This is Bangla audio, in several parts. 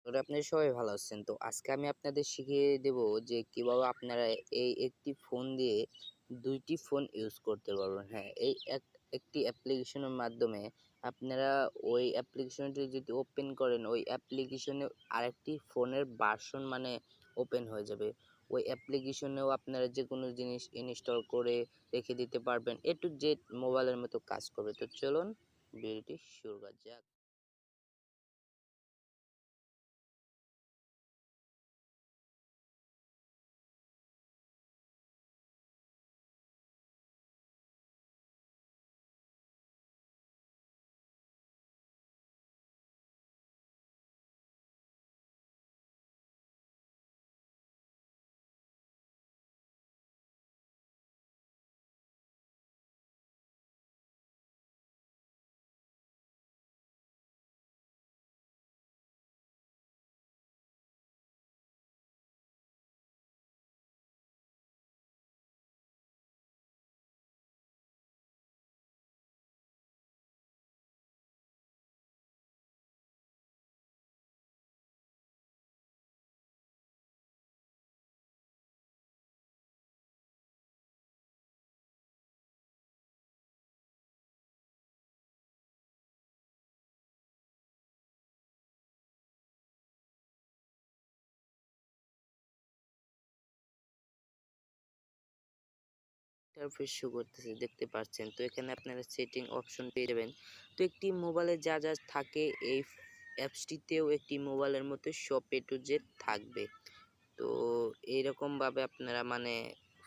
ওরা আপনি সবাই ভালো আছেন। তো আজকে আমি আপনাদের শিখিয়ে দেব যে কিভাবে আপনারা এই একটি ফোন দিয়ে ২ টি ফোন ইউজ করতে পারবেন। হ্যাঁ, এই একটি অ্যাপ্লিকেশনের মাধ্যমে আপনারা ওই অ্যাপ্লিকেশনটি যদি ওপেন করেন, ওই অ্যাপ্লিকেশনে আরেকটি ফোনের ভার্সন মানে ওপেন হয়ে যাবে। ওই অ্যাপ্লিকেশনেও আপনারা যেকোনো জিনিস ইনস্টল করে রেখে দিতে পারবেন। A to Z মোবাইলের মতো কাজ করবে। তো চলুন ভিডিওটি শুরু করা যাক। ইন্টারফেস শো করতেছে দেখতে পাচ্ছেন। তো এখানে আপনারা সেটিং অপশন পেয়ে যাবেন। তো একটি মোবাইলে যা যা থাকে এই অ্যাপসটিতেও একটি মোবাইলের মতো সব A to Z থাকবে। তো এইরকম ভাবে আপনারা মানে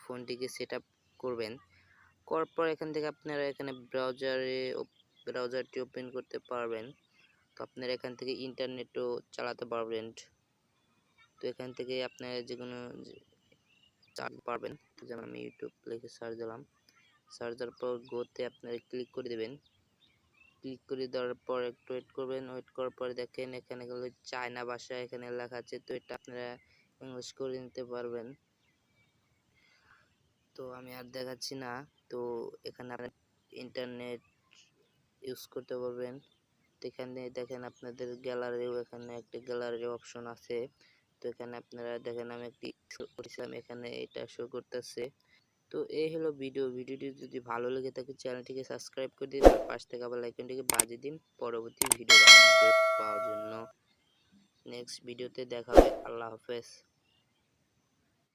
ফোনটিকে সেট আপ করবেন। করার পর এখান থেকে আপনারা এখানে ব্রাউজারটি ওপেন করতে পারবেন। তো আপনারা এখান থেকে ইন্টারনেটও চালাতে পারবেন। তো এখান থেকে আপনারা যেকোনো চালাতে পারবেন। যেমন আমি ইউটিউব লিখে সার্চ দিলাম। সার্চ দেওয়ার পর গোতে আপনারা ক্লিক করে দেবেন। ক্লিক করে দেওয়ার পর একটু ওয়েট করবেন। ওয়েট করার পরে দেখেন এখানে গেলে চায়না ভাষা এখানে লেখা আছে। তো এটা আপনারা ইংলিশ করে নিতে পারবেন। তো আমি আর দেখাচ্ছি না। তো এখানে আপনারা ইন্টারনেট ইউজ করতে পারবেন। তো এখানে দেখেন আপনাদের গ্যালারিও এখানে একটা গ্যালারি অপশন আছে। তো এখানে আপনারা দেখেন আমি একটি শো করেছিলাম, এখানে এটা শো করতেছে। তো এই হলো ভিডিওটি যদি ভালো লেগে থাকে চ্যানেলটিকে সাবস্ক্রাইব করে দিন, আর পাশ থেকে আবার আইকনটিকে বাজিয়ে দিন পরবর্তী ভিডিওর আপডেট পাওয়ার জন্য। নেক্সট ভিডিওতে দেখা হবে। আল্লাহ হাফেজ।